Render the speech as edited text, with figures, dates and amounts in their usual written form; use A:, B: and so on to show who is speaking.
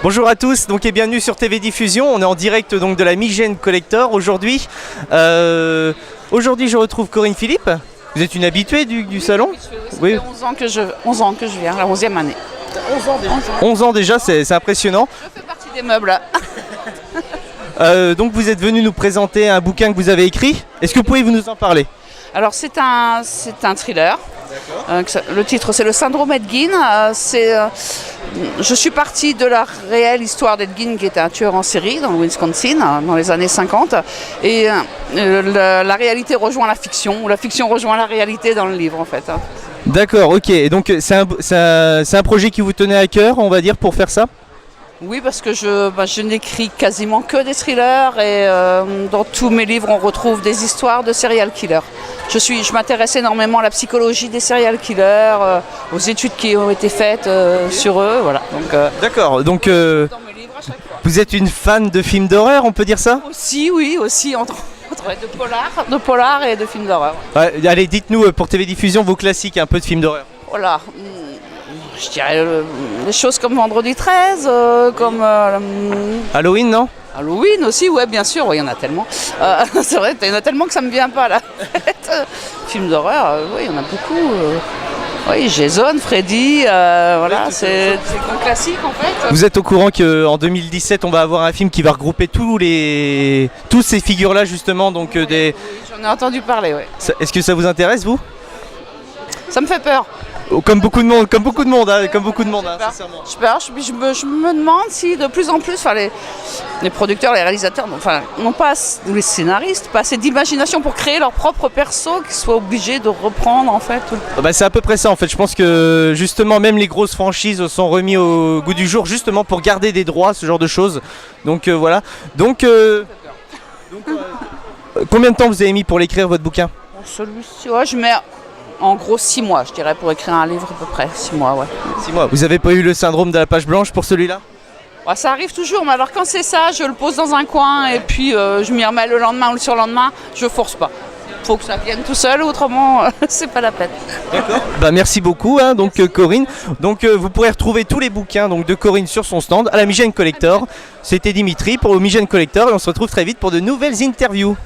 A: Bonjour à tous donc, et bienvenue sur TV Diffusion. On est en direct donc, de la Migène Collector aujourd'hui. Aujourd'hui je retrouve Corinne Philippe. Vous êtes une habituée du salon?
B: Oui. Ça fait 11 ans que je viens, la 11e année.
A: 11 ans déjà. 11 ans déjà, c'est impressionnant.
B: Je fais partie des meubles.
A: Donc vous êtes venu nous présenter un bouquin que vous avez écrit. Est-ce que vous pouvez nous en parler?
B: Alors c'est un thriller. Le titre c'est Le syndrome Edgin. Je suis partie de la réelle histoire d'Edgin qui était un tueur en série dans le Wisconsin dans les années 50 et la réalité rejoint la fiction ou la fiction rejoint la réalité dans le livre en fait.
A: D'accord, ok. Et donc c'est un projet qui vous tenait à cœur, on va dire, pour faire ça?
B: Oui, parce que je n'écris quasiment que des thrillers et dans tous mes livres on retrouve des histoires de serial killers. Je m'intéresse énormément à la psychologie des serial killers, aux études qui ont été faites sur eux, voilà.
A: D'accord, donc
B: dans mes livres à chaque fois.
A: Vous êtes une fan de films d'horreur, on peut dire ça?
B: Aussi, oui, aussi entre de polar et de films d'horreur.
A: Ouais, allez, dites-nous pour TV Diffusion vos classiques, un peu de films d'horreur.
B: Voilà. Je dirais des choses comme Vendredi 13, comme...
A: Halloween, non?
B: Halloween aussi, ouais, bien sûr, il y en a tellement. C'est vrai, il y en a tellement que ça me vient pas là. Films d'horreur, oui, il y en a beaucoup. Oui, Jason, Freddy, voilà, c'est un classique en fait.
A: Vous êtes au courant qu'en 2017, on va avoir un film qui va regrouper tous ces figures-là justement, donc des...
B: Oui, j'en ai entendu parler, oui.
A: Est-ce que ça vous intéresse, vous?
B: Ça me fait peur.
A: Comme beaucoup de monde, sincèrement.
B: Je me demande si de plus en plus, les producteurs, les réalisateurs, n'ont pas, les scénaristes, pas assez d'imagination pour créer leur propre perso, qu'ils soient obligés de reprendre en fait.
A: C'est à peu près ça en fait. Je pense que justement même les grosses franchises sont remis au goût du jour justement pour garder des droits, ce genre de choses. Donc voilà. Donc combien de temps vous avez mis pour l'écrire votre bouquin?
B: Celui-ci, ouais, je mets en gros 6 mois, je dirais, pour écrire un livre à peu près. 6 mois, ouais.
A: 6 mois. Vous avez pas eu le syndrome de la page blanche pour celui-là?
B: Ouais, ça arrive toujours, mais alors quand c'est ça, je le pose dans un coin et puis je m'y remets le lendemain ou le surlendemain, je force pas. Faut que ça vienne tout seul, autrement c'est pas la peine.
A: D'accord. Merci beaucoup, donc Corinne. Donc vous pourrez retrouver tous les bouquins donc, de Corinne sur son stand à la Migène Collector. C'était Dimitri pour le Migène Collector et on se retrouve très vite pour de nouvelles interviews.